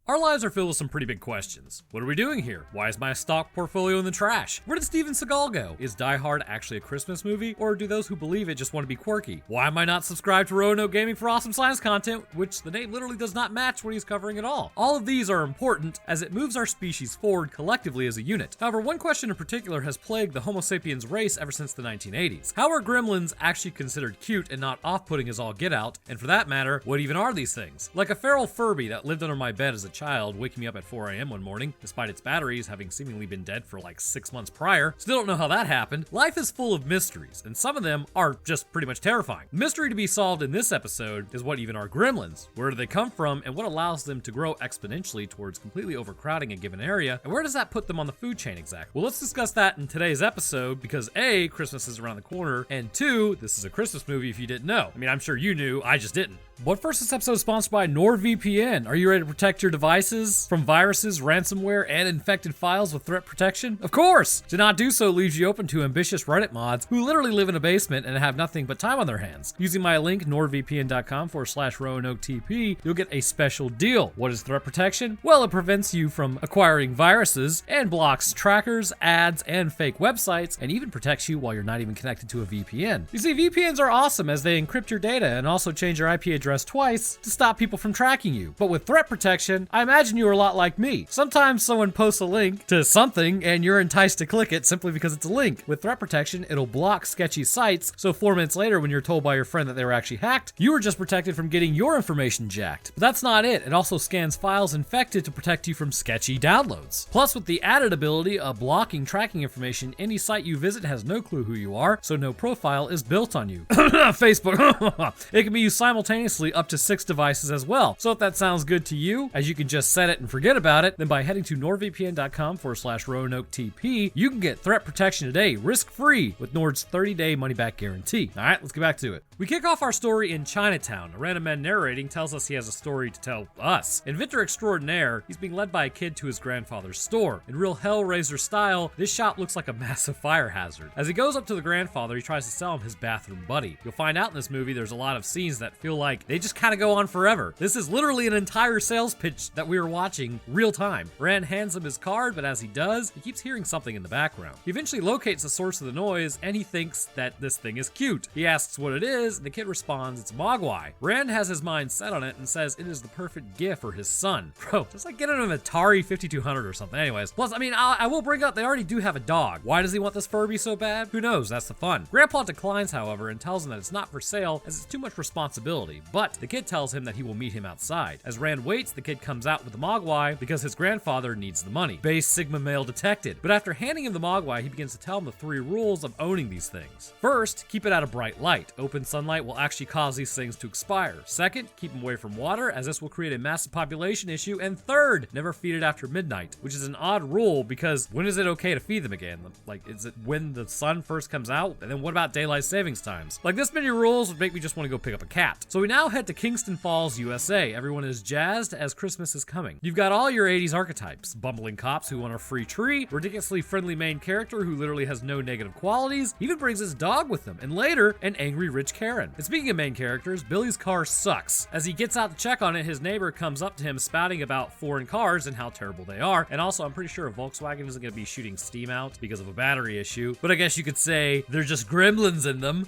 Our lives are filled with some pretty big questions. What are we doing here? Why is my stock portfolio in the trash? Where did Steven Seagal go? Is Die Hard actually a Christmas movie? Or do those who believe it just want to be quirky? Why am I not subscribed to Roanoke Gaming for awesome science content, which the name literally does not match what he's covering at all? All of these are important as it moves our species forward collectively as a unit. However, one question in particular has plagued the Homo sapiens race ever since the 1980s. How are gremlins actually considered cute and not off-putting as all get out? And for that matter, what even are these things? Like a feral Furby that lived under my bed as a child, waking me up at 4 a.m. one morning, despite its batteries having seemingly been dead for like 6 months prior. Still don't know how that happened. Life is full of mysteries, and some of them are just pretty much terrifying. The mystery to be solved in this episode is what even are gremlins? Where do they come from, and what allows them to grow exponentially towards completely overcrowding a given area, and where does that put them on the food chain exactly? Well, let's discuss that in today's episode, because A, Christmas is around the corner, and 2, this is a Christmas movie if you didn't know. I mean, I'm sure you knew, I just didn't. But first, this episode is sponsored by NordVPN. Are you ready to protect your devices from viruses, ransomware, and infected files with threat protection? Of course! To not do so leaves you open to ambitious Reddit mods who literally live in a basement and have nothing but time on their hands. Using my link, nordvpn.com/RoanokeTP, you'll get a special deal. What is threat protection? Well, it prevents you from acquiring viruses and blocks trackers, ads, and fake websites, and even protects you while you're not even connected to a VPN. You see, VPNs are awesome as they encrypt your data and also change your IP address twice to stop people from tracking you. But with threat protection, I imagine you are a lot like me. Sometimes someone posts a link to something and you're enticed to click it simply because it's a link. With threat protection, it'll block sketchy sites, so 4 minutes later when you're told by your friend that they were actually hacked, you were just protected from getting your information jacked. But that's not it. It also scans files infected to protect you from sketchy downloads. Plus, with the added ability of blocking tracking information, any site you visit has no clue who you are, so no profile is built on you. Facebook. It can be used simultaneously up to 6 devices as well. So if that sounds good to you, as you can just set it and forget about it, then by heading to nordvpn.com/RoanokeTP, you can get threat protection today, risk-free, with Nord's 30-day money-back guarantee. All right, let's get back to it. We kick off our story in Chinatown. A random man narrating tells us he has a story to tell us. Inventor extraordinaire, he's being led by a kid to his grandfather's store. In real Hellraiser style, this shop looks like a massive fire hazard. As he goes up to the grandfather, he tries to sell him his bathroom buddy. You'll find out in this movie there's a lot of scenes that feel like they just kind of go on forever. This is literally an entire sales pitch that we are watching real time. Rand hands him his card, but as he does, he keeps hearing something in the background. He eventually locates the source of the noise, and he thinks that this thing is cute. He asks what it is, and the kid responds it's Mogwai. Rand has his mind set on it and says it is the perfect gift for his son. Bro, just like getting him an Atari 5200 or something. Anyways, plus, I mean, I will bring up they already do have a dog. Why does he want this Furby so bad? Who knows? That's the fun. Grandpa declines, however, and tells him that it's not for sale as it's too much responsibility, but the kid tells him that he will meet him outside. As Rand waits, the kid comes out with the Mogwai because his grandfather needs the money. Base Sigma male detected. But after handing him the Mogwai, he begins to tell him the 3 rules of owning these things. First, keep it out of bright light. Open sunlight will actually cause these things to expire. Second, keep them away from water as this will create a massive population issue. And third, never feed it after midnight, which is an odd rule because when is it okay to feed them again? Like, is it when the sun first comes out? And then what about daylight savings times? Like, this many rules would make me just want to go pick up a cat. So we now head to Kingston Falls, USA. Everyone is jazzed as Christmas is coming. You've got all your 80s archetypes. Bumbling cops who want a free tree, ridiculously friendly main character who literally has no negative qualities, even brings his dog with him, and later, an angry rich Karen. And speaking of main characters, Billy's car sucks. As he gets out to check on it, his neighbor comes up to him spouting about foreign cars and how terrible they are. And also, I'm pretty sure a Volkswagen isn't going to be shooting steam out because of a battery issue, but I guess you could say they're just gremlins in them.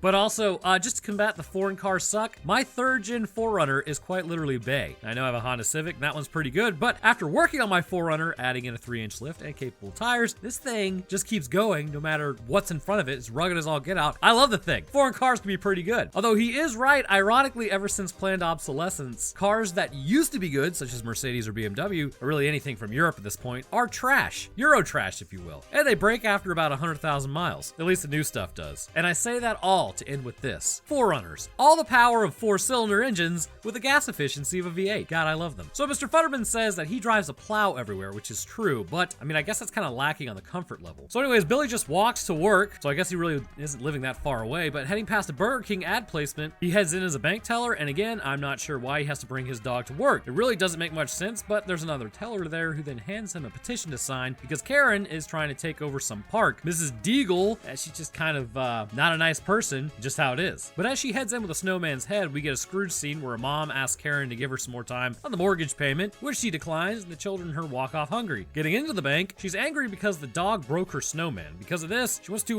But also, just to combat the foreign car suck, my 3rd gen 4Runner is quite literally bae. I know I have a Honda Civic, and that one's pretty good, but after working on my 4Runner, adding in a 3-inch lift and capable tires, this thing just keeps going no matter what's in front of it. It's rugged as all get out. I love the thing. Foreign cars can be pretty good. Although he is right, ironically, ever since planned obsolescence, cars that used to be good, such as Mercedes or BMW, or really anything from Europe at this point, are trash. Euro trash, if you will. And they break after about 100,000 miles. At least the new stuff does. And I say that all to end with this. 4Runners. All the power of 4-cylinder engines with the gas efficiency of a V8. God, I love them. So Mr. Futterman says that he drives a plow everywhere, which is true, but I mean, I guess that's kind of lacking on the comfort level. So anyways, Billy just walks to work, so I guess he really isn't living that far away, but heading past a Burger King ad placement, he heads in as a bank teller, and again, I'm not sure why he has to bring his dog to work. It really doesn't make much sense, but there's another teller there who then hands him a petition to sign because Karen is trying to take over some park. Mrs. Deagle, she's just kind of not a nice person, often, just how it is. But as she heads in with a snowman's head, we get a Scrooge scene where a mom asks Karen to give her some more time on the mortgage payment, which she declines, and the children and her walk off hungry. Getting into the bank, she's angry because the dog broke her snowman. Because of this, she wants to,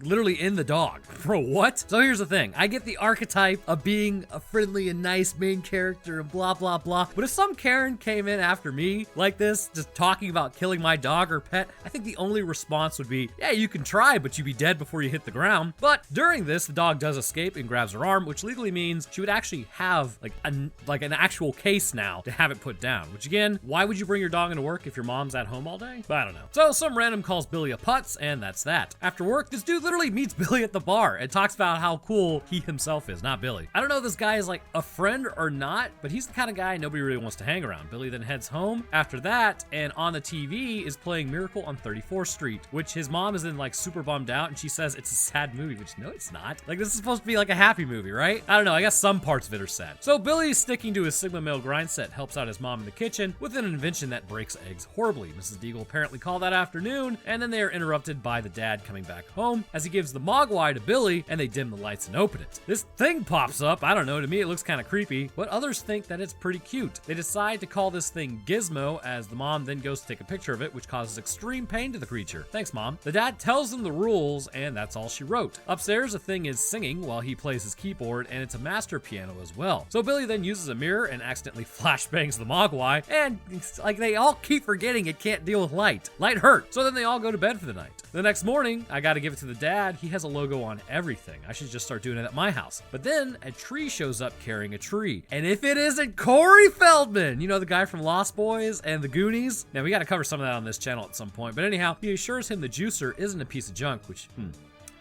literally end the dog. Bro, what? So here's the thing. I get the archetype of being a friendly and nice main character and blah, blah, blah. But if some Karen came in after me like this, just talking about killing my dog or pet, I think the only response would be, yeah, you can try, but you'd be dead before you hit the ground. But during this, the dog does escape and grabs her arm, which legally means she would actually have an actual case now to have it put down. Which again, why would you bring your dog into work if your mom's at home all day? But I don't know. So some random calls Billy a putz, and that's that. After work, this dude literally meets Billy at the bar and talks about how cool he himself is, not Billy. I don't know if this guy is like a friend or not, but he's the kind of guy nobody really wants to hang around. Billy then heads home after that, and on the TV is playing Miracle on 34th Street, which his mom is then like super bummed out, and she says it's a sad movie, which no, it's not. Like, this is supposed to be like a happy movie, right? I don't know, I guess some parts of it are sad. So Billy, sticking to his Sigma male grind set, helps out his mom in the kitchen with an invention that breaks eggs horribly. Mrs. Deagle apparently called that afternoon, and then they are interrupted by the dad coming back home as he gives the Mogwai to Billy, and they dim the lights and open it. This thing pops up. I don't know, to me it looks kind of creepy, but others think that it's pretty cute. They decide to call this thing Gizmo, as the mom then goes to take a picture of it, which causes extreme pain to the creature. Thanks, Mom. The dad tells them the rules, and that's all she wrote. Upstairs, the thing is singing while he plays his keyboard, and it's a master piano as well. So Billy then uses a mirror and accidentally flashbangs the Mogwai, and like they all keep forgetting it can't deal with light. Light hurt. So then they all go to bed for the night. The next morning, I gotta give it to the dad. He has a logo on everything. I should just start doing it at my house. But then a tree shows up carrying a tree. And if it isn't Corey Feldman, you know, the guy from Lost Boys and the Goonies. Now we gotta cover some of that on this channel at some point. But anyhow, he assures him the juicer isn't a piece of junk, which,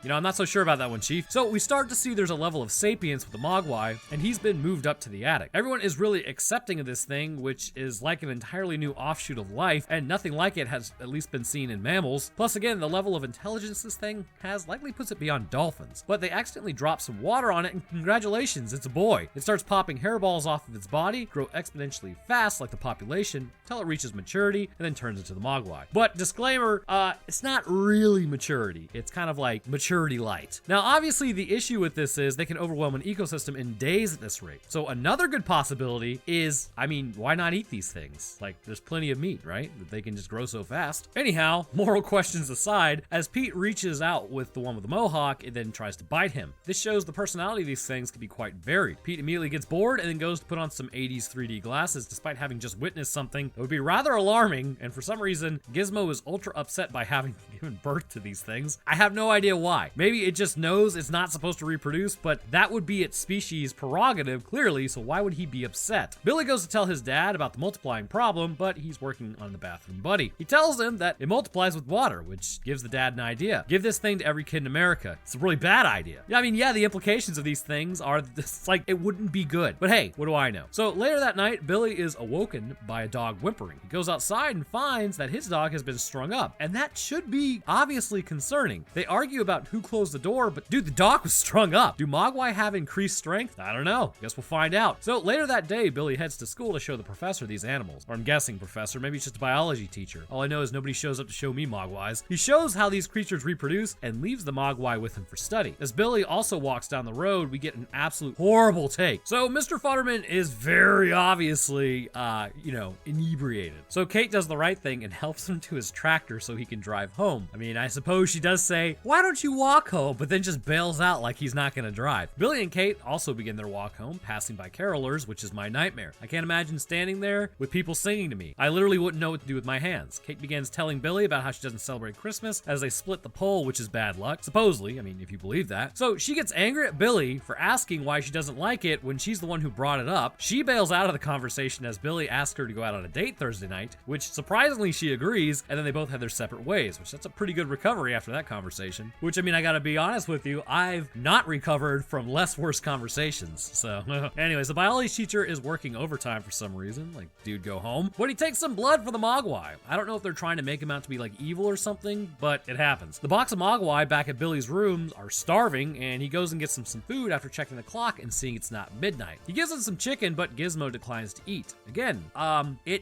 you know, I'm not so sure about that one, Chief. So we start to see there's a level of sapience with the Mogwai, and he's been moved up to the attic. Everyone is really accepting of this thing, which is like an entirely new offshoot of life, and nothing like it has at least been seen in mammals. Plus, again, the level of intelligence this thing has likely puts it beyond dolphins. But they accidentally drop some water on it, and congratulations, it's a boy. It starts popping hairballs off of its body, grow exponentially fast like the population, until it reaches maturity, and then turns into the Mogwai. But disclaimer, it's not really maturity. It's kind of like maturity light. Now, obviously, the issue with this is they can overwhelm an ecosystem in days at this rate. So another good possibility is, I mean, why not eat these things? Like, there's plenty of meat, right? That they can just grow so fast. Anyhow, moral questions aside, as Pete reaches out with the one with the mohawk, it then tries to bite him. This shows the personality of these things can be quite varied. Pete immediately gets bored and then goes to put on some 80s 3D glasses, despite having just witnessed something that would be rather alarming, and for some reason, Gizmo is ultra upset by having given birth to these things. I have no idea why. Maybe it just knows it's not supposed to reproduce, but that would be its species' prerogative, clearly, so why would he be upset? Billy goes to tell his dad about the multiplying problem, but he's working on the bathroom buddy. He tells him that it multiplies with water, which gives the dad an idea. Give this thing to every kid in America. It's a really bad idea. Yeah, I mean, yeah, the implications of these things are this, like, it wouldn't be good. But hey, what do I know? So later that night, Billy is awoken by a dog whimpering. He goes outside and finds that his dog has been strung up, and that should be obviously concerning. They argue about who closed the door, but dude, the dog was strung up. Do Mogwai have increased strength? I don't know. Guess we'll find out. So later that day, Billy heads to school to show the professor these animals. Or I'm guessing professor, maybe it's just a biology teacher. All I know is nobody shows up to show me Mogwais. He shows how these creatures reproduce and leaves the Mogwai with him for study. As Billy also walks down the road, we get an absolute horrible take. So Mr. Futterman is very obviously, inebriated. So Kate does the right thing and helps him to his tractor so he can drive home. I mean, I suppose she does say, why don't you walk home? But then just bails out like he's not gonna drive. Billy and Kate also begin their walk home, passing by carolers, which is my nightmare. I can't imagine standing there with people singing to me. I literally wouldn't know what to do with my hands. Kate begins telling Billy about how she doesn't celebrate Christmas as they split the pole, which is bad luck. Supposedly, I mean, if you believe that. So she gets angry at Billy for asking why she doesn't like it when she's the one who brought it up. She bails out of the conversation as Billy asks her to go out on a date Thursday night, which surprisingly she agrees, and then they both head their separate ways, which that's a pretty good recovery after that conversation. Which, I mean, I gotta be honest with you, I've not recovered from less worse conversations. So anyways, the biology teacher is working overtime for some reason, like, dude, go home. But he takes some blood for the Mogwai. I don't know if they're trying to make him out to be like evil or something, but it happens. The box of Mogwai back at Billy's room are starving, and he goes and gets them some food after checking the clock and seeing it's not midnight. He gives them some chicken, but Gizmo declines to eat. Again,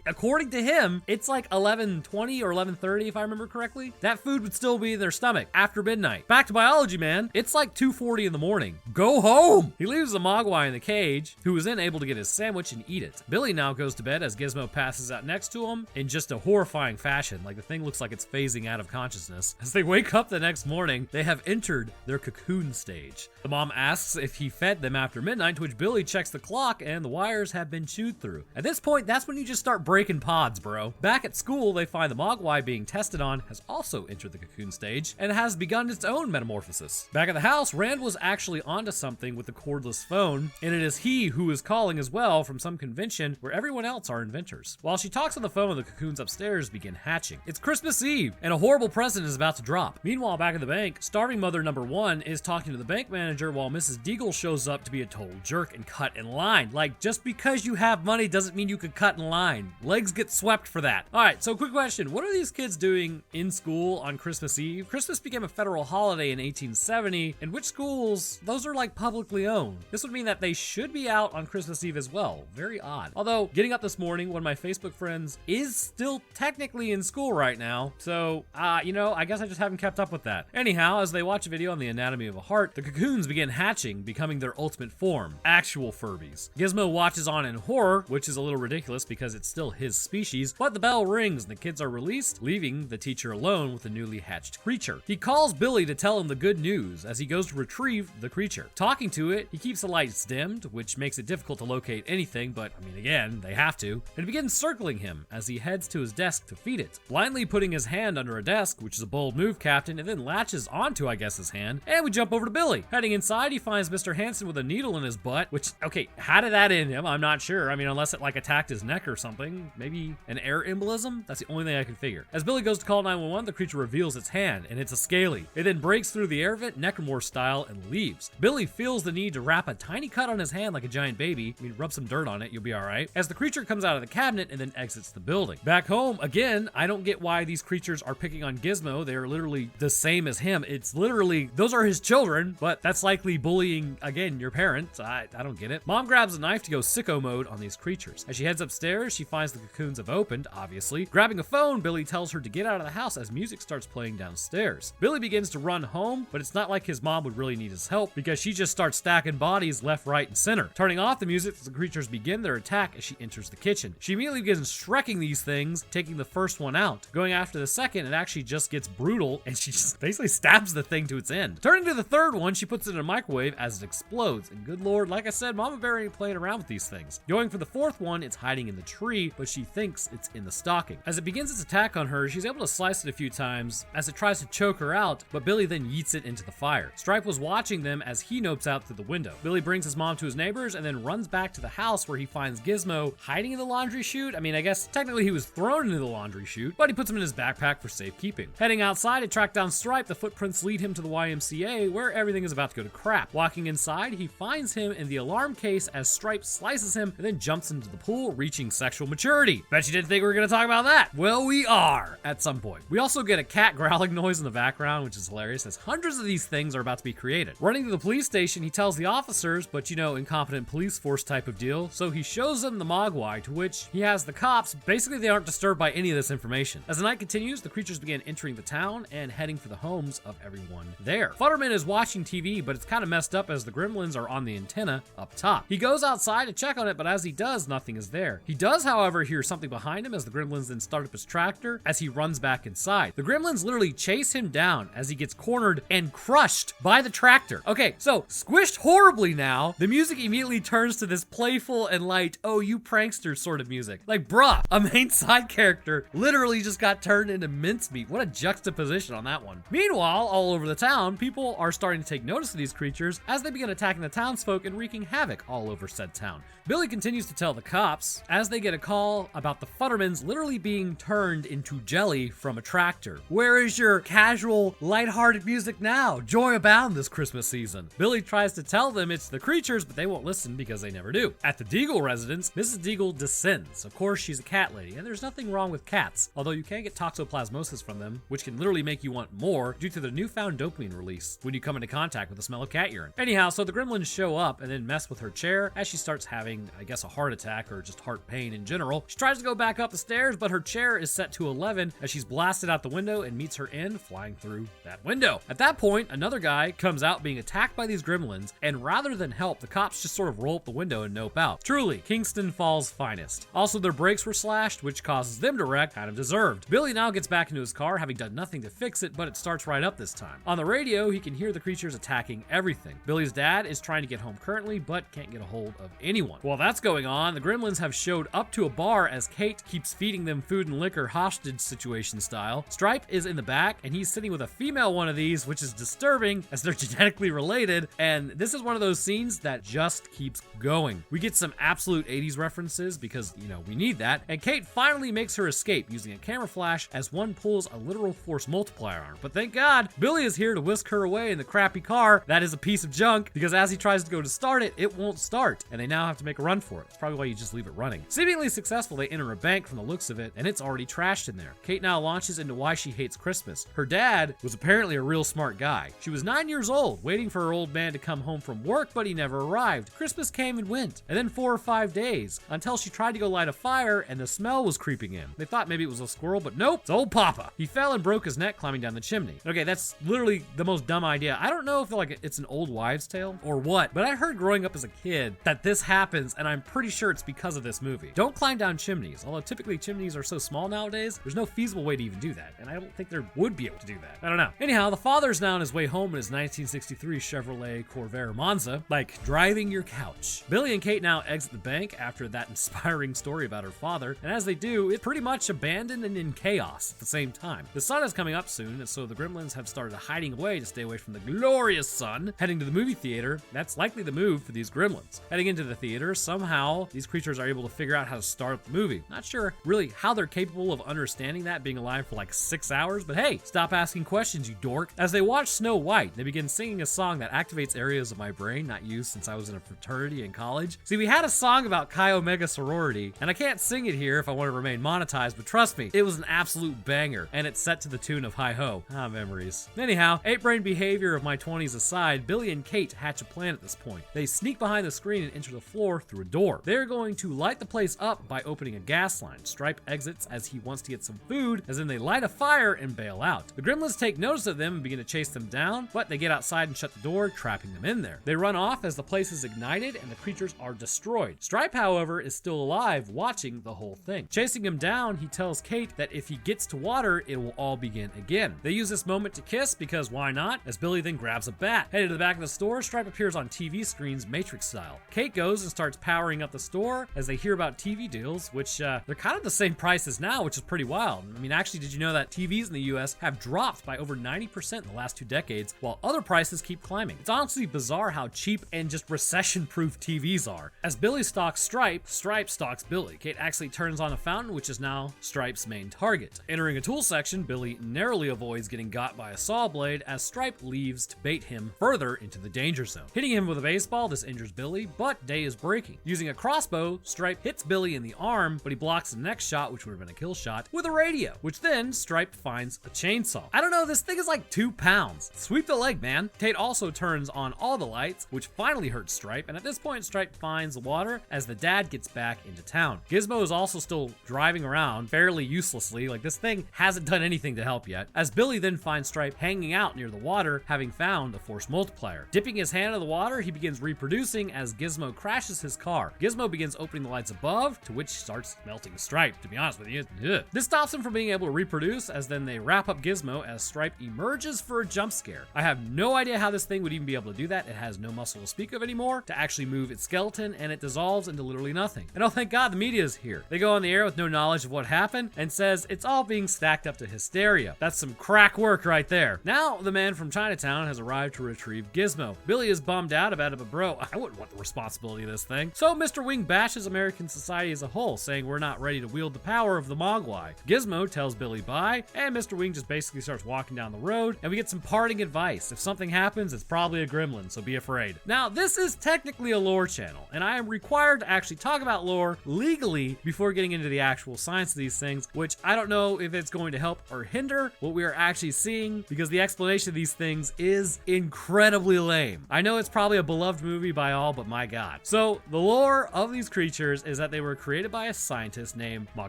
according to him, it's like 11:20 or 11:30 if I remember correctly. That food would still be in their stomach after midnight. back to biology, man. It's like 2:40 in the morning. Go home! He leaves the Mogwai in the cage, who is then able to get his sandwich and eat it. Billy now goes to bed as Gizmo passes out next to him in just a horrifying fashion. Like the thing looks like it's phasing out of consciousness. As they wake up the next morning, they have entered their cocoon stage. The mom asks if he fed them after midnight, to which Billy checks the clock and the wires have been chewed through. At this point, that's when you just start breaking pods, bro. Back at school, they find the Mogwai being tested on has also entered the cocoon stage and has begun its own metamorphosis. Back at the house, Rand was actually onto something with the cordless phone, and it is he who is calling as well from some convention where everyone else are inventors. While she talks on the phone, the cocoons upstairs begin hatching. It's Christmas Eve, and a horrible present is about to drop. Meanwhile, back at the bank, starving mother number 1 is talking to the bank manager while Mrs. Deagle shows up to be a total jerk and cut in line. Like, just because you have money doesn't mean you can cut in line. Legs get swept for that. Alright, so quick question. What are these kids doing in school on Christmas Eve? Christmas became a federal holiday in 1870, and which schools? Those are like publicly owned. This would mean that they should be out on Christmas Eve as well. Very odd. Although, getting up this morning, one of my Facebook friends is still technically in school right now, so, I guess I just haven't kept up with that. Anyhow, as they watch a video on the anatomy of a heart, the cocoons begin hatching, becoming their ultimate form, actual Furbies. Gizmo watches on in horror, which is a little ridiculous because it's still his species, but the bell rings and the kids are released, leaving the teacher alone with the newly hatched creature. He calls Billy to tell him the good news as he goes to retrieve the creature. Talking to it, he keeps the lights dimmed, which makes it difficult to locate anything, but again, they have to, and begins circling him as he heads to his desk to feed it, blindly putting his hand under a desk, which is a bold move, Captain, and then latches onto, I guess, his hand, and we jump over to Billy. Heading inside, he finds Mr. Hanson with a needle in his butt, which, okay, how did that end him? I'm not sure. Unless it attacked his neck or something. Maybe an air embolism? That's the only thing I can figure. As Billy goes to call 911, the creature reveals its hand, and it's a scaly. It then breaks through the air vent, Necromorph style, and leaves. Billy feels the need to wrap a tiny cut on his hand like a giant baby. Rub some dirt on it, you'll be alright. As the creature comes out of the cabinet and then exits the building. Back home, again, I don't get why these creatures are picking on Gizmo. They are literally the same as him. It's literally, those are his children, but that's likely bullying, again, your parents. I don't get it. Mom grabs a knife to go sicko mode on these creatures. As she heads upstairs, she finds the cocoons have opened, obviously. Grabbing a phone, Billy tells her to get out of the house as music starts playing downstairs. Billy begins to run home, but it's not like his mom would really need his help because she just starts stacking bodies left, right, and center. Turning off the music, the creatures begin their attack as she enters the kitchen. She immediately begins shrekking these things, taking the first one out. Going after the second, it actually just gets brutal, and she just basically stabs the thing to its end. Turning to the third one, she puts it in a microwave as it explodes, and good lord, like I said, Mama Bear ain't playing around with these things. Going for the fourth one, it's hiding in the tree, but she thinks it's in the stocking. As it begins its attack on her, she's able to slice it a few times as it tries to choke her out, but Billy then yeets it into the fire. Stripe was watching them as he nopes out through the window. Billy brings his mom to his neighbors and then runs back to the house where he finds Gizmo hiding in the laundry chute. I guess technically he was thrown into the laundry chute, but he puts him in his backpack for safekeeping. Heading outside to track down Stripe, the footprints lead him to the YMCA where everything is about to go to crap. Walking inside, he finds him in the alarm case as Stripe slices him and then jumps into the pool, reaching sexual maturity. Bet you didn't think we were going to talk about that. Well, we are at some point. We also get a cat growling noise in the background, which is hilarious as hundreds of these things are about to be created. Running to the police station, he tells the officers, but incompetent police force type of deal, so he shows them the Mogwai, to which he has the cops. Basically, they aren't disturbed by any of this information. As the night continues, the creatures begin entering the town and heading for the homes of everyone there. Futterman is watching TV, but it's kind of messed up as the Gremlins are on the antenna up top. He goes outside to check on it, but as he does, nothing is there. He does, however, hear something behind him as the Gremlins then start up his tractor as he runs back inside. The Gremlins literally chase him down as he gets cornered and crushed by the tractor. Okay, so squished horribly now, the music immediately turns to this playful and light, oh, you prankster sort of music. Like, bruh, a main side character literally just got turned into mincemeat. What a juxtaposition on that one. Meanwhile, all over the town, people are starting to take notice of these creatures as they begin attacking the townsfolk and wreaking havoc all over said town. Billy continues to tell the cops as they get a call about the Futtermans literally being turned into jelly from a tractor. Where is your casual, lighthearted music now? Joy abound this Christmas season. Billy tries to tell them it's the creatures, but they won't listen because they never do. At the Deagle residence, Mrs. Deagle descends. Of course, she's a cat lady, and there's nothing wrong with cats, although you can get toxoplasmosis from them, which can literally make you want more due to the newfound dopamine release when you come into contact with the smell of cat urine. Anyhow, so the Gremlins show up and then mess with her chair as she starts having, I guess, a heart attack or just heart pain in general. She tries to go back up the stairs, but her chair is set to 11 as she's blasted out the window and meets her end flying through that window. window. At that point, another guy comes out being attacked by these gremlins, and rather than help, the cops just sort of roll up the window and nope out. Truly, Kingston Falls' finest. Also, their brakes were slashed, which causes them to wreck, kind of deserved. Billy now gets back into his car, having done nothing to fix it, but it starts right up this time. On the radio, he can hear the creatures attacking everything. Billy's dad is trying to get home currently, but can't get a hold of anyone. While that's going on, the gremlins have showed up to a bar as Kate keeps feeding them food and liquor hostage situation style. Stripe is in the back, and he's sitting with a female one of these, which is disturbing as they're genetically related, and this is one of those scenes that just keeps going. We get some absolute 80s references because, you know, we need that, and Kate finally makes her escape using a camera flash as one pulls a literal force multiplier on her. But thank God, Billy is here to whisk her away in the crappy car that is a piece of junk, because as he tries to go to start it, it won't start, and they now have to make a run for it. It's probably why you just leave it running. Seemingly successful, they enter a bank from the looks of it, and it's already trashed in there. Kate now launches into why she hates Christmas. Her dad was apparently a real smart guy. She was 9 years old, waiting for her old man to come home from work, but he never arrived. Christmas came and went, and then 4 or 5 days, until she tried to go light a fire, and the smell was creeping in. They thought maybe it was a squirrel, but nope, it's old Papa. He fell and broke his neck climbing down the chimney. Okay, that's literally the most dumb idea. I don't know if it's an old wives' tale or what, but I heard growing up as a kid that this happens, and I'm pretty sure it's because of this movie. Don't climb down chimneys. Although typically chimneys are so small nowadays, there's no feasible way to even do that, and I don't think there would be able to do that. I don't know. Anyhow, the father's now on his way home in his 1963 Chevrolet Corvair Monza, like driving your couch. Billy and Kate now exit the bank after that inspiring story about her father, and as they do, it's pretty much abandoned and in chaos at the same time. The sun is coming up soon, and so the gremlins have started hiding away to stay away from the glorious sun. Heading to the movie theater, that's likely the move for these gremlins. Heading into the theater, somehow these creatures are able to figure out how to start the movie. Not sure really how they're capable of understanding that, being alive for like 6 hours, but hey, stop asking questions, you dork. As they watch Snow White, they begin singing a song that activates areas of my brain not used since I was in a fraternity in college. See, we had a song about Chi Omega sorority, and I can't sing it here if I want to remain monetized, but trust me, it was an absolute banger, and it's set to the tune of Hi-Ho. Ah, memories. Anyhow, ape-brain behavior of my 20s aside, Billy and Kate hatch a plan at this point. They sneak behind the screen and enter the floor through a door. They're going to light the place up by opening a gas line. Stripe exits as he wants to get some food, as then they light a fire and bail out. The gremlins take notice of them and begin to chase them down, but they get outside and shut the door, trapping them in there. They run off as the place is ignited and the creatures are destroyed. Stripe, however, is still alive, watching the whole thing. Chasing him down, he tells Kate that if he gets to water, it will all begin again. They use this moment to kiss, because why not, as Billy then grabs a bat. Headed to the back of the store, Stripe appears on TV screens Matrix style. Kate goes and starts powering up the store as they hear about TV deals, which they're kind of the same price as now, which is pretty wild. I mean, actually, did you know that TVs in the US have dropped by over 90% in the last 2 decades, while other prices keep climbing? It's honestly bizarre how cheap and just recession-proof TVs are. As Billy stalks Stripe, Stripe stalks Billy. Kate actually turns on a fountain, which is now Stripe's main target. Entering a tool section, Billy narrowly avoids getting got by a saw blade as Stripe leaves to bait him further into the danger zone. Hitting him with a baseball, this injures Billy, but day is breaking. Using a crossbow, Stripe hits Billy in the arm, but he blocks the next shot, which would have been a kill shot, with a radio, which then Stripe finds a chainsaw. I don't know, this thing is like 2 pounds. Sweep the leg, man. Kate also turns on all the lights, which finally hurts Stripe, and at this point, Stripe finds the water as the dad gets back into town. Gizmo is also still driving around fairly uselessly, like this thing hasn't done anything to help yet, as Billy then finds Stripe hanging out near the water, having found a force multiplier. Dipping his hand in the water, he begins reproducing as Gizmo crashes his car. Gizmo begins opening the lights above, to which starts melting Stripe, to be honest with you. Ugh. This stops him from being able to reproduce, as then they wrap up Gizmo as Stripe emerges for a jump scare. I have no idea how this thing would even be able to do that. It has no muscle to speak of anymore to actually move its skeleton, and it dissolves into literally nothing. And oh, thank God the media is here. They go on the air with no knowledge of what happened and says it's all being stacked up to hysteria. That's some crack work right there. Now the man from Chinatown has arrived to retrieve Gizmo. Billy is bummed out about it, but bro, I wouldn't want the responsibility of this thing. So Mr. Wing bashes American society as a whole, saying we're not ready to wield the power of the Mogwai. Gizmo tells Billy bye, and Mr. Wing just basically starts walking down the road, and we get some parting advice. If something happens, it's probably a gremlin, so be afraid. Now, this is technically a lore channel, and I am required to actually talk about lore legally before getting into the actual science of these things, which I don't know if it's going to help or hinder what we are actually seeing, because the explanation of these things is incredibly lame. I know it's probably a beloved movie by all, but my God. So, the lore of these creatures is that they were created by a scientist named Mogwai.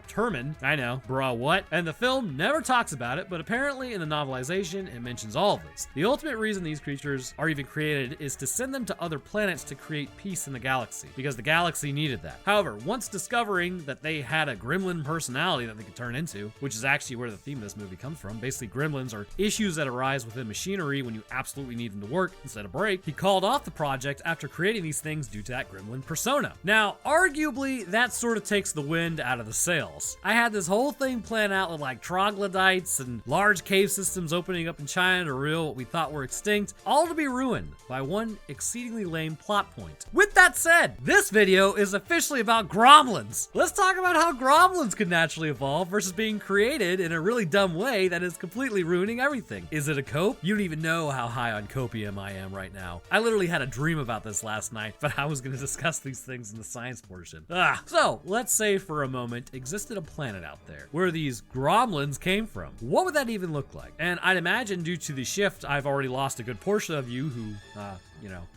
I know, bruh, what? And the film never talks about it, but apparently in the novelization, information, it mentions all of this. The ultimate reason these creatures are even created is to send them to other planets to create peace in the galaxy, because the galaxy needed that. However, once discovering that they had a gremlin personality that they could turn into, which is actually where the theme of this movie comes from, basically gremlins are issues that arise within machinery when you absolutely need them to work instead of break, he called off the project after creating these things due to that gremlin persona. Now, arguably, that sort of takes the wind out of the sails. I had this whole thing planned out with like troglodytes and large cave systems opening up in China to reel what we thought were extinct, all to be ruined by one exceedingly lame plot point. With that said, this video is officially about Gromlins. Let's talk about how Gromlins could naturally evolve versus being created in a really dumb way that is completely ruining everything. Is it a cope? You don't even know how high on copium I am right now. I literally had a dream about this last night, but I was going to discuss these things in the science portion. So let's say for a moment existed a planet out there where these Gromlins came from. What would that even look like? And I'd imagine due to the shift, I've already lost a good portion of you who,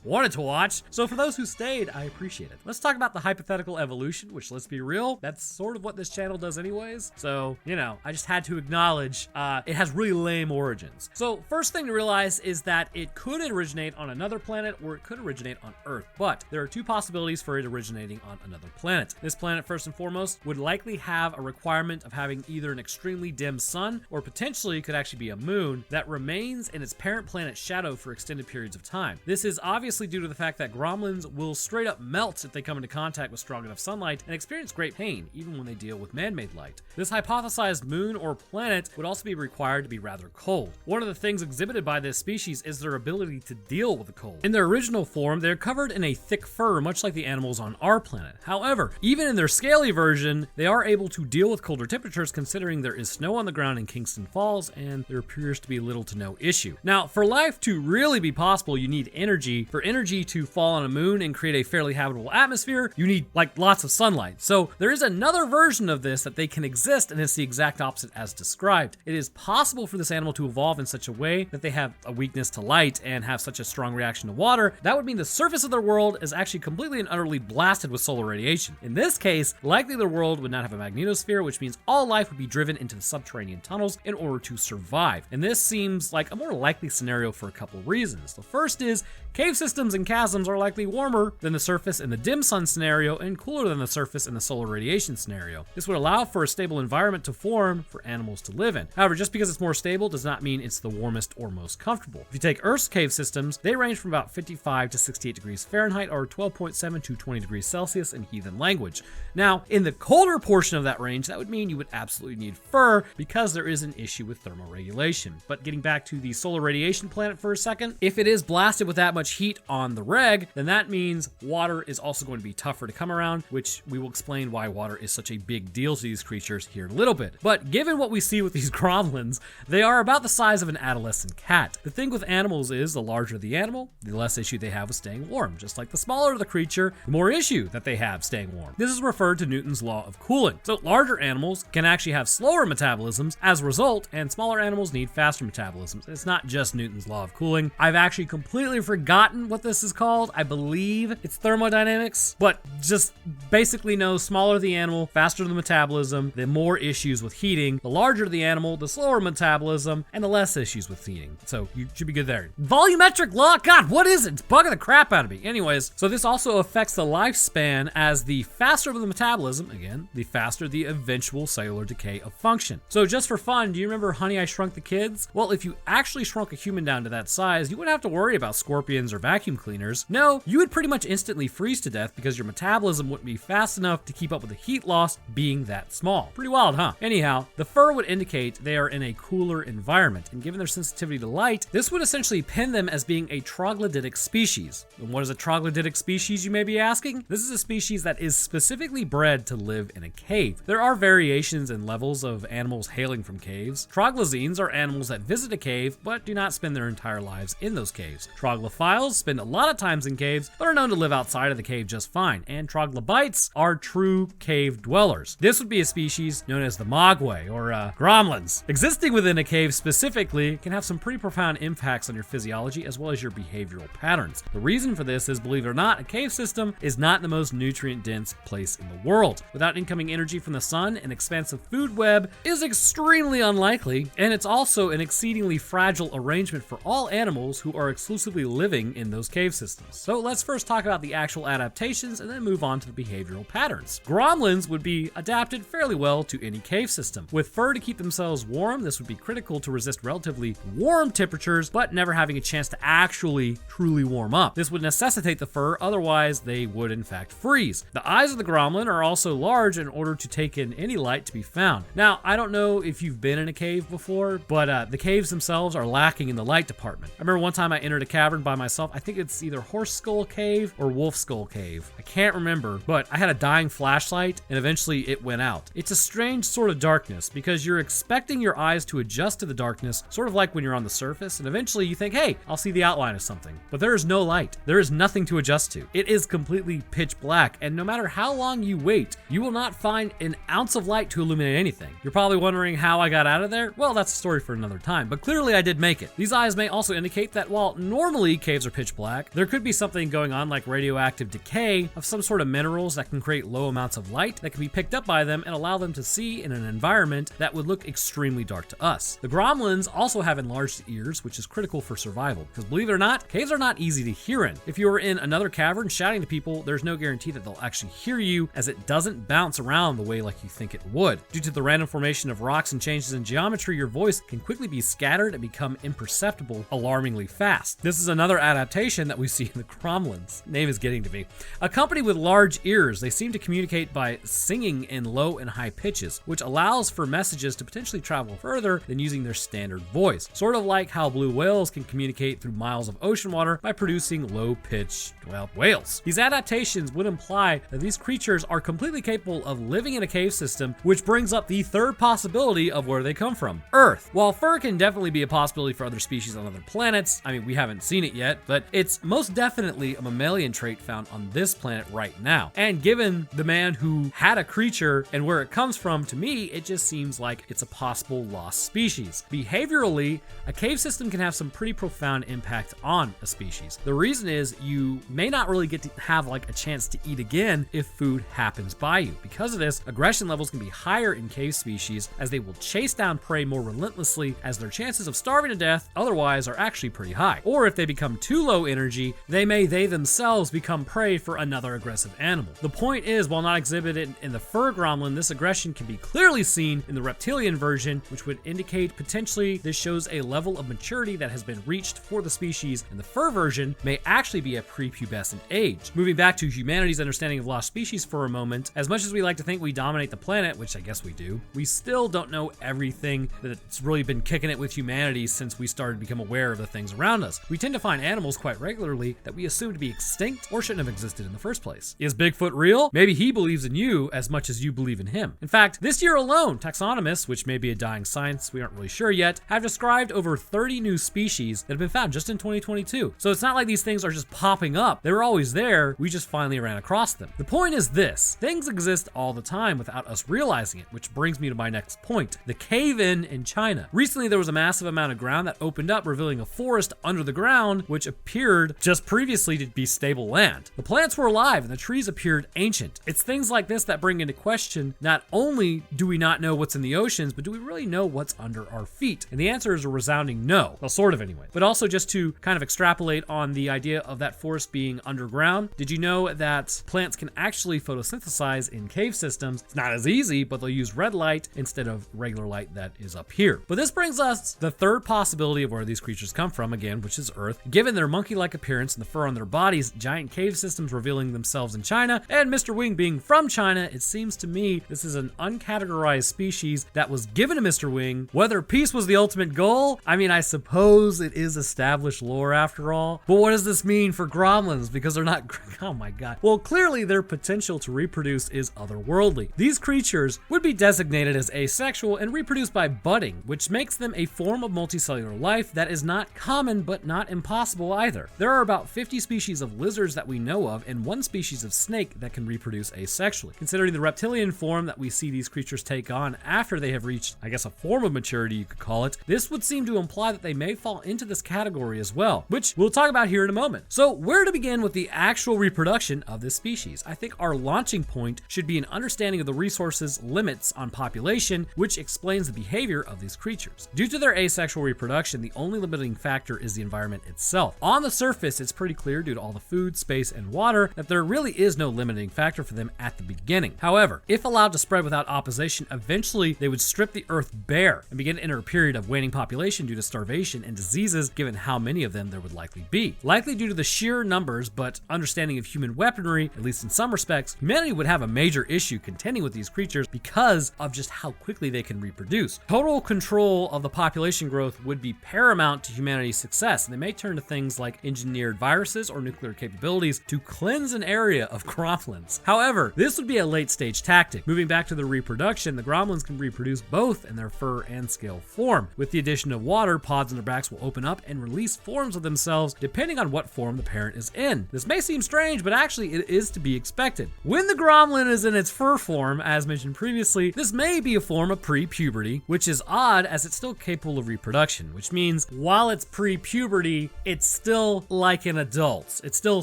wanted to watch. So for those who stayed, I appreciate it. Let's talk about the hypothetical evolution, which, let's be real, that's sort of what this channel does anyways. So, I just had to acknowledge it has really lame origins. So first thing to realize is that it could originate on another planet or it could originate on Earth, but there are two possibilities for it originating on another planet. This planet, first and foremost, would likely have a requirement of having either an extremely dim sun or potentially could actually be a moon that remains in its parent planet's shadow for extended periods of time. This is obviously due to the fact that Gromlins will straight up melt if they come into contact with strong enough sunlight and experience great pain even when they deal with man-made light. This hypothesized moon or planet would also be required to be rather cold. One of the things exhibited by this species is their ability to deal with the cold. In their original form, they're covered in a thick fur, much like the animals on our planet. However, even in their scaly version, they are able to deal with colder temperatures considering there is snow on the ground in Kingston Falls and there appears to be little to no issue. Now, for life to really be possible, you need energy. For energy to fall on a moon and create a fairly habitable atmosphere, you need like lots of sunlight. So there is another version of this that they can exist, and it's the exact opposite as described. It is possible for this animal to evolve in such a way that they have a weakness to light and have such a strong reaction to water. That would mean the surface of their world is actually completely and utterly blasted with solar radiation. In this case, likely their world would not have a magnetosphere, which means all life would be driven into the subterranean tunnels in order to survive. And this seems like a more likely scenario for a couple reasons. The first is cave systems and chasms are likely warmer than the surface in the dim sun scenario and cooler than the surface in the solar radiation scenario. This would allow for a stable environment to form for animals to live in. However, just because it's more stable does not mean it's the warmest or most comfortable. If you take Earth's cave systems, they range from about 55 to 68 degrees Fahrenheit or 12.7 to 20 degrees Celsius in heathen language. Now, in the colder portion of that range, that would mean you would absolutely need fur because there is an issue with thermal regulation. But getting back to the solar radiation planet for a second, if it is blasted with that much heat on the reg, then that means water is also going to be tougher to come around, which we will explain why water is such a big deal to these creatures here in a little bit. But given what we see with these Gromlins, they are about the size of an adolescent cat. The thing with animals is the larger the animal, the less issue they have with staying warm. Just like the smaller the creature, the more issue that they have staying warm. This is referred to Newton's law of cooling. So larger animals can actually have slower metabolisms as a result, and smaller animals need faster metabolisms. It's not just Newton's law of cooling. I've actually completely forgotten what this is called. I believe it's thermodynamics, but just basically know smaller the animal, faster the metabolism, the more issues with heating. The larger the animal, the slower metabolism, and the less issues with heating. So you should be good there. Volumetric law? God, what is it? It's bugging the crap out of me. Anyways, so this also affects the lifespan as the faster the metabolism, again, the faster the eventual cellular decay of function. So just for fun, do you remember Honey, I Shrunk the Kids? Well, if you actually shrunk a human down to that size, you wouldn't have to worry about scorpions or vacuum cleaners. No, you would pretty much instantly freeze to death because your metabolism wouldn't be fast enough to keep up with the heat loss being that small. Pretty wild, huh? Anyhow, the fur would indicate they are in a cooler environment, and given their sensitivity to light, this would essentially pin them as being a troglodytic species. And what is a troglodytic species, you may be asking? This is a species that is specifically bred to live in a cave. There are variations in levels of animals hailing from caves. Troglodytes are animals that visit a cave but do not spend their entire lives in those caves. Troglodytes reptiles spend a lot of times in caves, but are known to live outside of the cave just fine, and troglobites are true cave dwellers. This would be a species known as the Mogwai, or Gromlins. Existing within a cave specifically can have some pretty profound impacts on your physiology as well as your behavioral patterns. The reason for this is, believe it or not, a cave system is not the most nutrient-dense place in the world. Without incoming energy from the sun, an expansive food web is extremely unlikely, and it's also an exceedingly fragile arrangement for all animals who are exclusively living in those cave systems. So let's first talk about the actual adaptations and then move on to the behavioral patterns. Gromlins would be adapted fairly well to any cave system. With fur to keep themselves warm, this would be critical to resist relatively warm temperatures, but never having a chance to actually truly warm up. This would necessitate the fur, otherwise they would in fact freeze. The eyes of the gromlin are also large in order to take in any light to be found. Now, I don't know if you've been in a cave before, but the caves themselves are lacking in the light department. I remember one time I entered a cavern by myself. I think it's either Horse Skull Cave or Wolf Skull Cave. I can't remember, but I had a dying flashlight and eventually it went out. It's a strange sort of darkness because you're expecting your eyes to adjust to the darkness, sort of like when you're on the surface, and eventually you think, hey, I'll see the outline of something. But there is no light. There is nothing to adjust to. It is completely pitch black, and no matter how long you wait, you will not find an ounce of light to illuminate anything. You're probably wondering how I got out of there? Well, that's a story for another time, but clearly I did make it. These eyes may also indicate that while normally caves are pitch black, there could be something going on like radioactive decay of some sort of minerals that can create low amounts of light that can be picked up by them and allow them to see in an environment that would look extremely dark to us. The gromlins also have enlarged ears, which is critical for survival, because believe it or not, caves are not easy to hear in. If you were in another cavern shouting to people, there's no guarantee that they'll actually hear you, as it doesn't bounce around the way like you think it would. Due to the random formation of rocks and changes in geometry, your voice can quickly be scattered and become imperceptible alarmingly fast. This is another adaptation that we see in the gromlins. Name is getting to me. Accompanied with large ears, they seem to communicate by singing in low and high pitches, which allows for messages to potentially travel further than using their standard voice. Sort of like how blue whales can communicate through miles of ocean water by producing low-pitched, wails. These adaptations would imply that these creatures are completely capable of living in a cave system, which brings up the third possibility of where they come from: Earth. While fur can definitely be a possibility for other species on other planets, I mean, we haven't seen it yet, but it's most definitely a mammalian trait found on this planet right now. And given the man who had a creature and where it comes from, to me, it just seems like it's a possible lost species. Behaviorally, a cave system can have some pretty profound impact on a species. The reason is you may not really get to have like a chance to eat again if food happens by you. Because of this, aggression levels can be higher in cave species, as they will chase down prey more relentlessly, as their chances of starving to death otherwise are actually pretty high. Or if they become too low energy, they themselves become prey for another aggressive animal. The point is, while not exhibited in the fur gromlin, this aggression can be clearly seen in the reptilian version, which would indicate potentially this shows a level of maturity that has been reached for the species, and the fur version may actually be a prepubescent age. Moving back to humanity's understanding of lost species for a moment, as much as we like to think we dominate the planet, which I guess we do, we still don't know everything that's really been kicking it with humanity since we started to become aware of the things around us. We tend to find animals quite regularly that we assume to be extinct or shouldn't have existed in the first place. Is Bigfoot real? Maybe he believes in you as much as you believe in him. In fact, this year alone, taxonomists, which may be a dying science, we aren't really sure yet, have described over 30 new species that have been found just in 2022. So it's not like these things are just popping up. They were always there, we just finally ran across them. The point is this: things exist all the time without us realizing it, which brings me to my next point: the cave-in in China. Recently, there was a massive amount of ground that opened up, revealing a forest under the ground, which appeared just previously to be stable land. The plants were alive and the trees appeared ancient. It's things like this that bring into question, not only do we not know what's in the oceans, but do we really know what's under our feet? And the answer is a resounding no. Well, sort of anyway. But also, just to kind of extrapolate on the idea of that forest being underground, did you know that plants can actually photosynthesize in cave systems? It's not as easy, but they'll use red light instead of regular light that is up here. But this brings us the third possibility of where these creatures come from, again, which is Earth. Given their monkey-like appearance and the fur on their bodies, giant cave systems revealing themselves in China, and Mr. Wing being from China, it seems to me this is an uncategorized species that was given to Mr. Wing. Whether peace was the ultimate goal, I mean, I suppose it is established lore after all. But what does this mean for gromlins? Because they're not, oh my god. Well, clearly their potential to reproduce is otherworldly. These creatures would be designated as asexual and reproduce by budding, which makes them a form of multicellular life that is not common but not impossible reproducible either. There are about 50 species of lizards that we know of and one species of snake that can reproduce asexually. Considering the reptilian form that we see these creatures take on after they have reached, I guess, a form of maturity you could call it, this would seem to imply that they may fall into this category as well, which we'll talk about here in a moment. So where to begin with the actual reproduction of this species? I think our launching point should be an understanding of the resources limits on population, which explains the behavior of these creatures. Due to their asexual reproduction, the only limiting factor is the environment itself. On the surface, it's pretty clear due to all the food, space, and water that there really is no limiting factor for them at the beginning. However, if allowed to spread without opposition, eventually they would strip the earth bare and begin to enter a period of waning population due to starvation and diseases, given how many of them there would likely be. Likely due to the sheer numbers, but understanding of human weaponry, at least in some respects, humanity would have a major issue contending with these creatures because of just how quickly they can reproduce. Total control of the population growth would be paramount to humanity's success, and they may turn to things like engineered viruses or nuclear capabilities to cleanse an area of Gromlins. However, this would be a late stage tactic. Moving back to the reproduction, the Gromlins can reproduce both in their fur and scale form. With the addition of water, pods in their backs will open up and release forms of themselves depending on what form the parent is in. This may seem strange, but actually it is to be expected. When the Gromlin is in its fur form, as mentioned previously, this may be a form of pre-puberty, which is odd as it's still capable of reproduction, which means while it's pre-puberty, it's still like an adult. It's still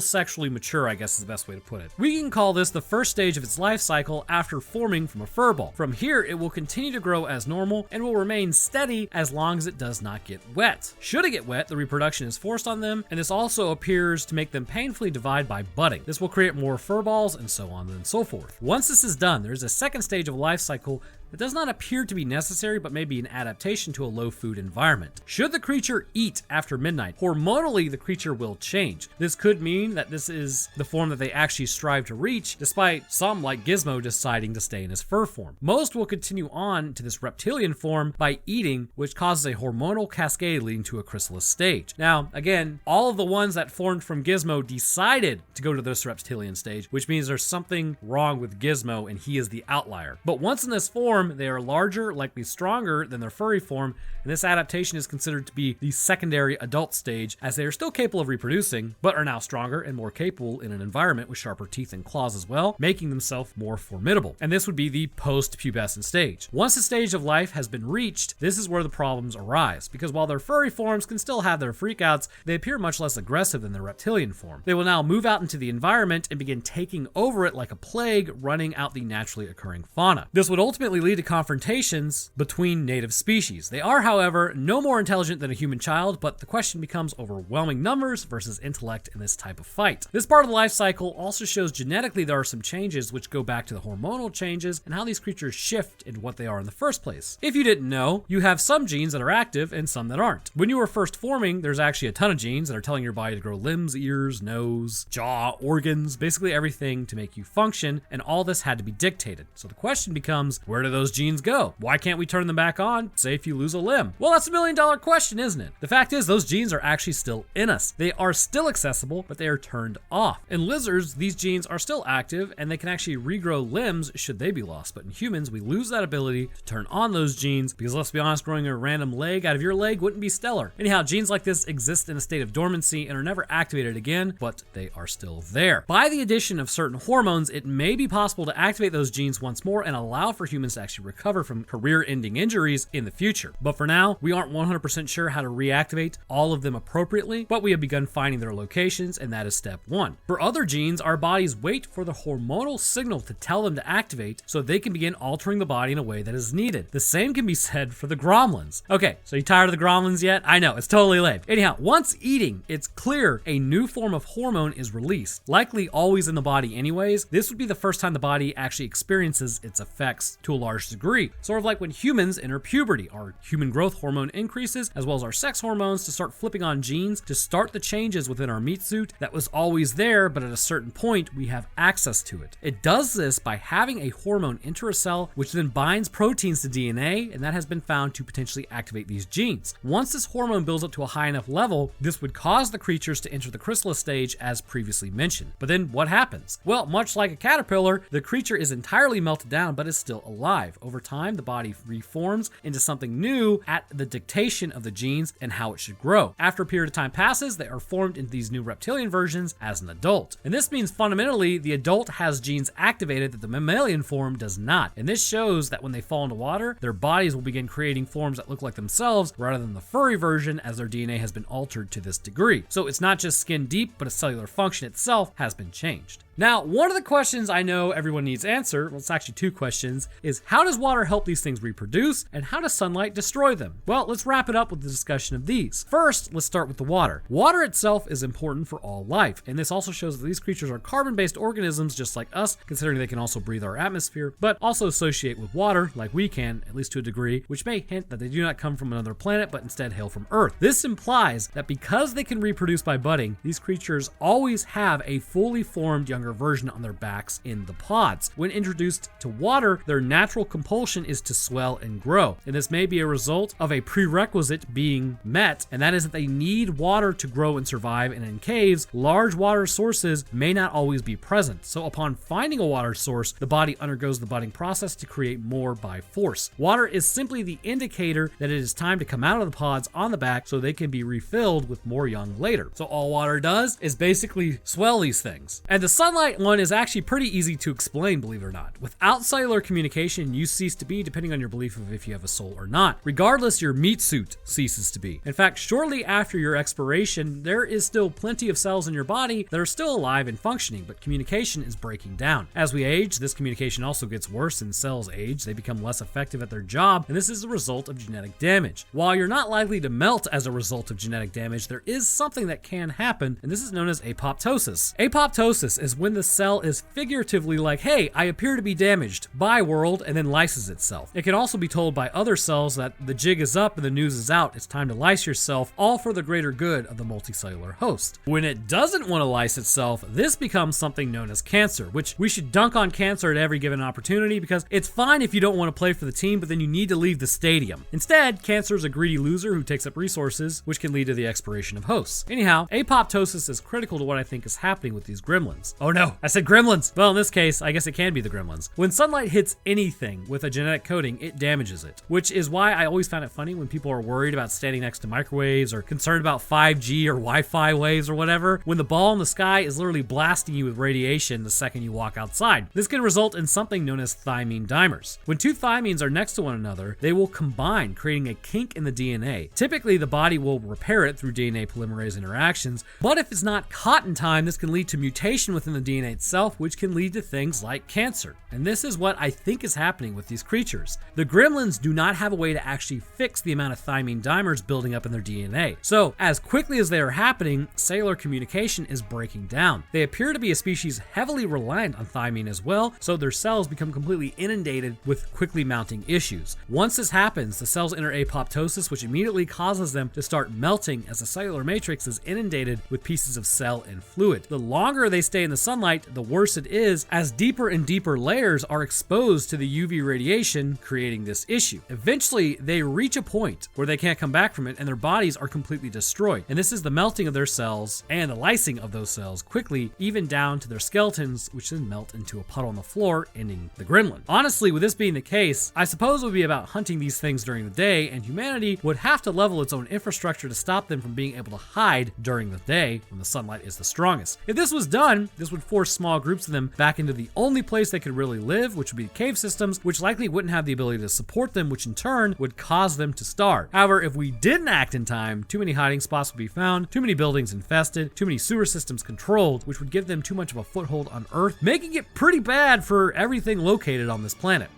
sexually mature, I guess is the best way to put it. We can call this the first stage of its life cycle after forming from a fur ball. From here, it will continue to grow as normal and will remain steady as long as it does not get wet. Should it get wet, the reproduction is forced on them, and this also appears to make them painfully divide by budding. This will create more fur balls and so on and so forth. Once this is done, there's a second stage of life cycle that does not appear to be necessary, but may be an adaptation to a low food environment. Should the creature eat after midnight, hormonally the creature will change. This could mean that this is the form that they actually strive to reach, despite some like Gizmo deciding to stay in his fur form. Most will continue on to this reptilian form by eating, which causes a hormonal cascade leading to a chrysalis stage. Now, again, all of the ones that formed from Gizmo decided to go to this reptilian stage, which means there's something wrong with Gizmo and he is the outlier. But once in this form, they are larger, likely stronger than their furry form, and this adaptation is considered to be the secondary adult stage, as they are still capable of reproducing, but are now stronger and more capable in an environment with sharper teeth and claws as well, making themselves more formidable. And this would be the post-pubescent stage. Once the stage of life has been reached, this is where the problems arise, because while their furry forms can still have their freakouts, they appear much less aggressive than their reptilian form. They will now move out into the environment and begin taking over it like a plague, running out the naturally occurring fauna. This would ultimately lead to confrontations between native species. They are, however, no more intelligent than a human child, but the question becomes overwhelming numbers versus intellect in this type of fight. This part of the life cycle also shows genetically there are some changes which go back to the hormonal changes and how these creatures shift into what they are in the first place. If you didn't know, you have some genes that are active and some that aren't. When you were first forming, there's actually a ton of genes that are telling your body to grow limbs, ears, nose, jaw, organs, basically everything to make you function, and all this had to be dictated. So the question becomes, where do those genes go? Why can't we turn them back on, say if you lose a limb? Well, that's $1 million question, isn't it? The fact is, those genes are actually still in us. They are still accessible, but they are turned off. In lizards, these genes are still active, and they can actually regrow limbs should they be lost. But in humans, we lose that ability to turn on those genes, because let's be honest, growing a random leg out of your leg wouldn't be stellar. Anyhow, genes like this exist in a state of dormancy and are never activated again, but they are still there. By the addition of certain hormones, it may be possible to activate those genes once more and allow for humans to actually recover from career-ending injuries in the future. But for now, we aren't 100% sure how to reactivate all of them appropriately, but we have begun finding their locations, and that is step one. For other genes, our bodies wait for the hormonal signal to tell them to activate so they can begin altering the body in a way that is needed. The same can be said for the Gromlins. Okay, so you tired of the Gromlins yet? I know, it's totally lame. Anyhow, once eating, it's clear a new form of hormone is released, likely always in the body anyways. This would be the first time the body actually experiences its effects to a large degree. Sort of like when humans enter puberty, our human growth hormone increases, as well as our sex hormones to start flipping on genes to start the changes within our meat suit that was always there, but at a certain point, we have access to it. It does this by having a hormone enter a cell, which then binds proteins to DNA, and that has been found to potentially activate these genes. Once this hormone builds up to a high enough level, this would cause the creatures to enter the chrysalis stage as previously mentioned. But then what happens? Well, much like a caterpillar, the creature is entirely melted down, but is still alive. Over time, the body reforms into something new at the dictation of the genes and how it should grow. After a period of time time passes, they are formed into these new reptilian versions as an adult. And this means fundamentally the adult has genes activated that the mammalian form does not. And this shows that when they fall into water, their bodies will begin creating forms that look like themselves rather than the furry version, as their DNA has been altered to this degree. So it's not just skin deep, but a cellular function itself has been changed. Now, one of the questions I know everyone needs answered, well, it's actually two questions, is how does water help these things reproduce, and how does sunlight destroy them? Well, let's wrap it up with the discussion of these. First, let's start with the water. Water itself is important for all life, and this also shows that these creatures are carbon-based organisms just like us, considering they can also breathe our atmosphere, but also associate with water like we can, at least to a degree, which may hint that they do not come from another planet, but instead hail from Earth. This implies that because they can reproduce by budding, these creatures always have a fully formed younger version on their backs in the pods. When introduced to water, their natural compulsion is to swell and grow. And this may be a result of a prerequisite being met, and that is that they need water to grow and survive, and in caves, large water sources may not always be present. So upon finding a water source, the body undergoes the budding process to create more by force. Water is simply the indicator that it is time to come out of the pods on the back so they can be refilled with more young later. So all water does is basically swell these things. And the sunlight one is actually pretty easy to explain, believe it or not. Without cellular communication, you cease to be, depending on your belief of if you have a soul or not. Regardless, your meat suit ceases to be. In fact, shortly after your expiration, there is still plenty of cells in your body that are still alive and functioning, but communication is breaking down. As we age, this communication also gets worse, and cells age. They become less effective at their job, and this is a result of genetic damage. While you're not likely to melt as a result of genetic damage, there is something that can happen, and this is known as apoptosis. Apoptosis is when the cell is figuratively like, hey, I appear to be damaged, bye world, and then lyses itself. It can also be told by other cells that the jig is up and the news is out, it's time to lyse yourself, all for the greater good of the multicellular host. When it doesn't want to lyse itself, this becomes something known as cancer, which we should dunk on cancer at every given opportunity, because it's fine if you don't want to play for the team, but then you need to leave the stadium. Instead, cancer is a greedy loser who takes up resources, which can lead to the expiration of hosts. Anyhow, apoptosis is critical to what I think is happening with these gremlins. Oh no, I said gremlins! Well, in this case, I guess it can be the gremlins. When sunlight hits anything with a genetic coating, it damages it, which is why I always found it funny when people are worried about standing next to microwaves or concerned about 5G or Wi-Fi waves or whatever, when the ball in the sky is literally blasting you with radiation the second you walk outside. This can result in something known as thymine dimers. When two thymines are next to one another, they will combine, creating a kink in the DNA. Typically, the body will repair it through DNA polymerase interactions, but if it's not caught in time, this can lead to mutation within the DNA itself, which can lead to things like cancer. And this is what I think is happening with these creatures. The gremlins do not have a way to actually fix the amount of thymine dimers building up in their DNA. So, as quickly as they are happening, cellular communication is breaking down. They appear to be a species heavily reliant on thymine as well, so their cells become completely inundated with quickly mounting issues. Once this happens, the cells enter apoptosis, which immediately causes them to start melting as the cellular matrix is inundated with pieces of cell and fluid. The longer they stay in the sunlight, the worse it is, as deeper and deeper layers are exposed to the UV radiation, creating this issue. Eventually, they reach a point where they can't come back from it, and their bodies are completely destroyed. And this is the melting of their cells and the lysing of those cells quickly, even down to their skeletons, which then melt into a puddle on the floor, ending the gremlin. Honestly, with this being the case, I suppose it would be about hunting these things during the day, and humanity would have to level its own infrastructure to stop them from being able to hide during the day when the sunlight is the strongest. If this was done, this would force small groups of them back into the only place they could really live, which would be cave systems, which likely wouldn't have the ability to support them, which in turn would cause them to starve. However, if we didn't act in time, too many hiding spots would be found, too many buildings infested, too many sewer systems controlled, which would give them too much of a foothold on Earth, making it pretty bad for everything located on this planet.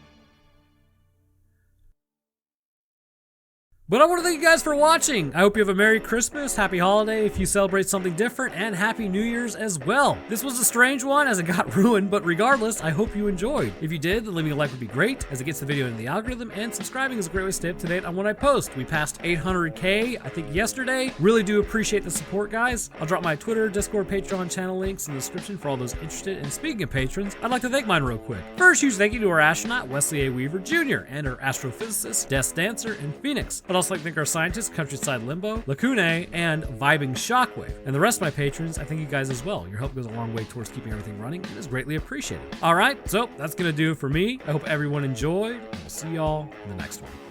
But I want to thank you guys for watching. I hope you have a Merry Christmas, Happy Holiday if you celebrate something different, and Happy New Year's as well. This was a strange one as it got ruined, but regardless, I hope you enjoyed. If you did, then leaving a like would be great, as it gets the video into the algorithm, and subscribing is a great way to stay up to date on what I post. We passed 800K, I think yesterday. Really do appreciate the support, guys. I'll drop my Twitter, Discord, Patreon channel links in the description for all those interested. And speaking of patrons, I'd like to thank mine real quick. First, huge thank you to our astronaut, Wesley A. Weaver Jr., and our astrophysicist, Death Dancer, and Phoenix. I'd also like to thank our scientists, Countryside Limbo, Lacune, and Vibing Shockwave. And the rest of my patrons, I thank you guys as well. Your help goes a long way towards keeping everything running and is greatly appreciated. All right, so that's gonna do it for me. I hope everyone enjoyed, and we'll see y'all in the next one.